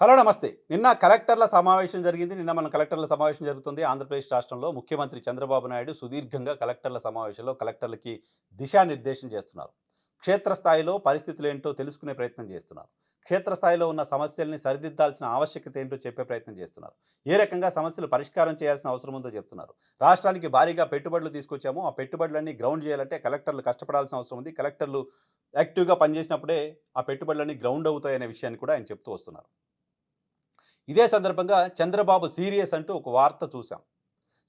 Hello నమస్తే. నిన్న కలెక్టర్ల సమావేశం జరిగింది. నిన్న మన కలెక్టర్ల సమావేశం జరుగుతుంది. ఆంధ్రప్రదేశ్ రాష్ట్రంలో ముఖ్యమంత్రి చంద్రబాబు నాయుడు సుదీర్ఘంగా కలెక్టర్ల సమావేశంలో కలెక్టర్లకి దిశానిర్దేశం చేస్తున్నారు. క్షేత్రస్థాయిలో పరిస్థితులేంటో తెలుసుకునే ప్రయత్నం చేస్తున్నారు. క్షేత్రస్థాయిలో ఉన్న సమస్యల్ని సరిదిద్దాల్సిన ఆవశ్యకత ఏంటో చెప్పే ప్రయత్నం చేస్తున్నారు. ఏ రకంగా సమస్యలు పరిష్కారం చేయాల్సిన అవసరం ఉందో చెప్తున్నారు. రాష్ట్రానికి భారీగా పెట్టుబడులు తీసుకొచ్చాము. ఆ పెట్టుబడులన్నీ గ్రౌండ్ చేయాలంటే కలెక్టర్లు కష్టపడాల్సిన అవసరం ఉంది. కలెక్టర్లు యాక్టివ్‌గా పనిచేసినప్పుడే ఆ పెట్టుబడులన్నీ గ్రౌండ్ అవుతాయనే విషయాన్ని కూడా ఆయన చెప్తూ వస్తున్నారు. ఇదే సందర్భంగా చంద్రబాబు సీరియస్ అంటూ ఒక వార్త చూసాం.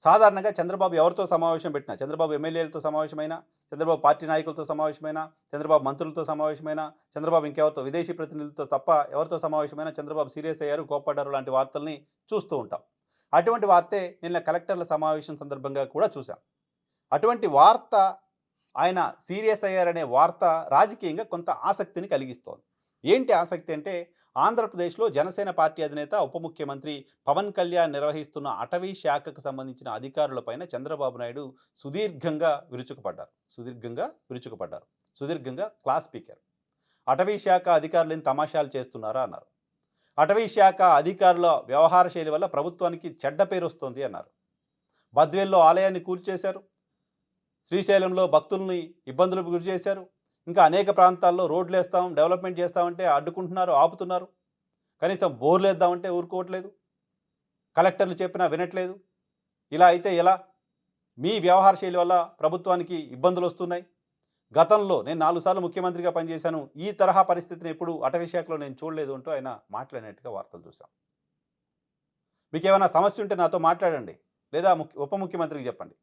సాధారణంగా చంద్రబాబు ఎవరితో సమావేశం పెట్టినా, చంద్రబాబు ఎమ్మెల్యేలతో సమావేశమైనా, చంద్రబాబు పార్టీ నాయకులతో సమావేశమైనా, చంద్రబాబు మంత్రులతో సమావేశమైనా, చంద్రబాబు ఇంకెవరితో విదేశీ ప్రతినిధులతో తప్ప ఎవరితో సమావేశమైనా చంద్రబాబు సీరియస్ అయ్యారు, కోప్పడ్డారు లాంటి వార్తల్ని చూస్తూ ఉంటాం. అటువంటి వార్తే నిన్న కలెక్టర్ల సమావేశం సందర్భంగా కూడా చూసాం. అటువంటి వార్త ఆయన సీరియస్ అయ్యారనే వార్త రాజకీయంగా కొంత ఆసక్తిని కలిగిస్తోంది. ఏంటి ఆసక్తి అంటే ఆంధ్రప్రదేశ్లో జనసేన పార్టీ అధినేత ఉప ముఖ్యమంత్రి పవన్ కళ్యాణ్ నిర్వహిస్తున్న అటవీ శాఖకు సంబంధించిన అధికారులపైన చంద్రబాబు నాయుడు సుదీర్ఘంగా క్లాస్ స్పీకర్. అటవీ శాఖ అధికారులు ఏం తమాషాలు చేస్తున్నారా అన్నారు. అటవీ శాఖ అధికారుల వ్యవహార శైలి వల్ల ప్రభుత్వానికి చెడ్డ పేరు వస్తుంది అన్నారు. బద్వేల్లో ఆలయాన్ని కూల్చేశారు. శ్రీశైలంలో భక్తుల్ని ఇబ్బందులకు గురి చేశారు. ఇంకా అనేక ప్రాంతాల్లో రోడ్లేస్తాం, డెవలప్మెంట్ చేస్తామంటే అడ్డుకుంటున్నారు, ఆపుతున్నారు. కనీసం బోర్లేద్దామంటే ఊరుకోవట్లేదు. కలెక్టర్లు చెప్పినా వినట్లేదు. ఇలా అయితే ఎలా? మీ వ్యవహార శైలి వల్ల ప్రభుత్వానికి ఇబ్బందులు వస్తున్నాయి. గతంలో నేను 4 సార్లు ముఖ్యమంత్రిగా పనిచేశాను. ఈ తరహా పరిస్థితిని ఎప్పుడు అటవీ శాఖలో నేను చూడలేదు అంటూ ఆయన మాట్లాడినట్టుగా వార్తలు చూసాం. మీకేమైనా సమస్య ఉంటే నాతో మాట్లాడండి. లేదా ఉప ముఖ్యమంత్రికి చెప్పండి.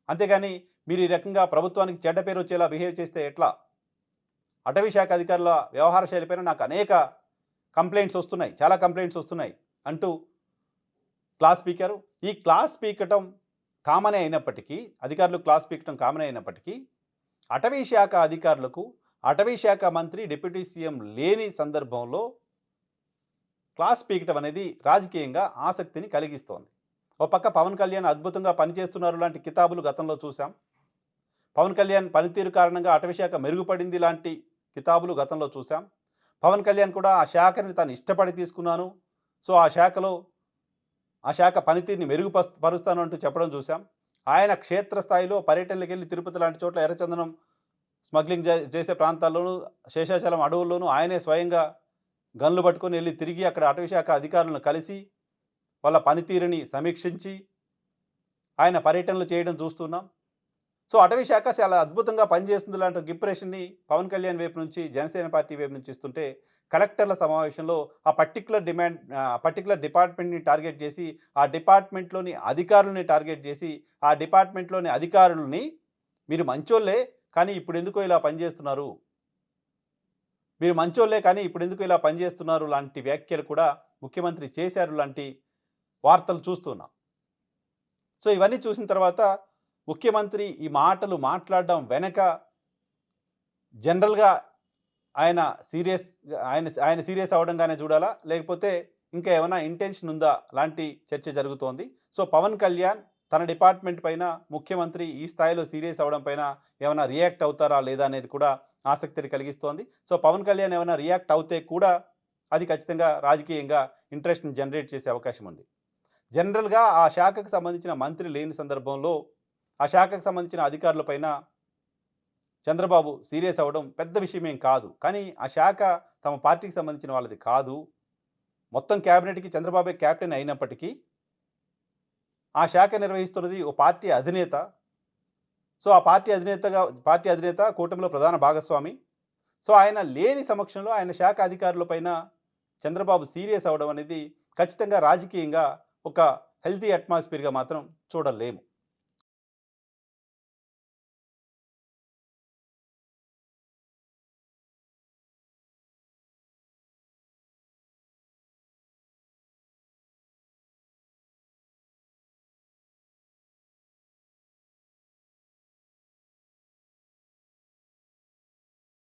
అంతేగాని మీరు ఈ రకంగా ప్రభుత్వానికి చెడ్డ పేరు వచ్చేలా బిహేవ్ చేస్తే ఎట్లా? అటవీ శాఖ అధికారుల వ్యవహార శైలిపైన నాకు అనేక కంప్లైంట్స్ వస్తున్నాయి, చాలా కంప్లైంట్స్ వస్తున్నాయి అంటూ క్లాస్ స్పీకరు. ఈ క్లాస్ స్పీకటం కామనే అయినప్పటికీ, అధికారులు క్లాస్ స్పీకటం కామనే అయినప్పటికీ, అటవీ శాఖ అధికారులకు అటవీ శాఖ మంత్రి, డిప్యూటీ సీఎం లేని సందర్భంలో క్లాస్ స్పీకటం అనేది రాజకీయంగా ఆసక్తిని కలిగిస్తోంది. ఒక పక్క పవన్ కళ్యాణ్ అద్భుతంగా పనిచేస్తున్నారు లాంటి కితాబులు గతంలో చూసాం. పవన్ కళ్యాణ్ పనితీరు కారణంగా అటవీ శాఖ మెరుగుపడింది లాంటి కితాబులు గతంలో చూసాం. పవన్ కళ్యాణ్ కూడా ఆ శాఖని తాను ఇష్టపడి తీసుకున్నాను, సో ఆ శాఖ పనితీరుని పరుస్తాను అంటూ చెప్పడం చూసాం. ఆయన క్షేత్రస్థాయిలో పర్యటనలకు వెళ్ళి తిరుపతి లాంటి చోట్ల ఎర్రచందనం స్మగ్లింగ్ చేసే ప్రాంతాల్లోనూ, శేషాచలం అడవుల్లోనూ ఆయనే స్వయంగా గన్లు పట్టుకొని వెళ్ళి తిరిగి అక్కడ అటవీ శాఖ అధికారులను కలిసి వాళ్ళ పనితీరుని సమీక్షించి ఆయన పర్యటనలు చేయడం చూస్తున్నాం. సో అటవీ శాఖ చాలా అద్భుతంగా పనిచేస్తుంది లాంటి ఇంప్రెషన్ని పవన్ కళ్యాణ్ వైపు నుంచి, జనసేన పార్టీ వైపు నుంచి ఇస్తుంటే, కలెక్టర్ల సమావేశంలో ఆ పర్టికులర్ డిపార్ట్మెంట్ని టార్గెట్ చేసి, ఆ డిపార్ట్మెంట్లోని అధికారులని టార్గెట్ చేసి, ఆ డిపార్ట్మెంట్లోని అధికారులని మీరు మంచోళ్ళే కానీ ఇప్పుడు ఎందుకో ఇలా పనిచేస్తున్నారు, మీరు మంచోళ్ళే కానీ ఇప్పుడు ఎందుకు ఇలా పనిచేస్తున్నారు లాంటి వ్యాఖ్యలు కూడా ముఖ్యమంత్రి చేశారు లాంటి వార్తలు చూస్తున్నాం. సో ఇవన్నీ చూసిన తర్వాత ముఖ్యమంత్రి ఈ మాటలు మాట్లాడడం వెనక జనరల్గా ఆయన ఆయన సీరియస్ అవ్వడంగానే చూడాలా, లేకపోతే ఇంకా ఏమైనా ఇంటెన్షన్ ఉందా లాంటి చర్చ జరుగుతోంది. సో పవన్ కళ్యాణ్ తన డిపార్ట్మెంట్ పైన ముఖ్యమంత్రి ఈ స్థాయిలో సీరియస్ అవ్వడం పైన ఏమైనా రియాక్ట్ అవుతారా లేదా అనేది కూడా ఆసక్తిని కలిగిస్తోంది. సో పవన్ కళ్యాణ్ ఏమైనా రియాక్ట్ అవుతే కూడా అది ఖచ్చితంగా రాజకీయంగా ఇంట్రెస్ట్ని జనరేట్ చేసే అవకాశం ఉంది. జనరల్గా ఆ శాఖకు సంబంధించిన మంత్రి లేని సందర్భంలో ఆ శాఖకు సంబంధించిన అధికారులపైన చంద్రబాబు సీరియస్ అవ్వడం పెద్ద విషయమేం కాదు. కానీ ఆ శాఖ తమ పార్టీకి సంబంధించిన వాళ్ళది కాదు. మొత్తం క్యాబినెట్కి చంద్రబాబే క్యాప్టెన్ అయినప్పటికీ ఆ శాఖ నిర్వహిస్తున్నది ఓ పార్టీ అధినేత. సో ఆ పార్టీ అధినేత కూటమిలో ప్రధాన భాగస్వామి. సో ఆయన లేని సమక్షంలో ఆయన శాఖ అధికారులపైన చంద్రబాబు సీరియస్ అవ్వడం అనేది ఖచ్చితంగా రాజకీయంగా ఒక హెల్తీ అట్మాస్ఫియర్గా మాత్రం చూడలేము.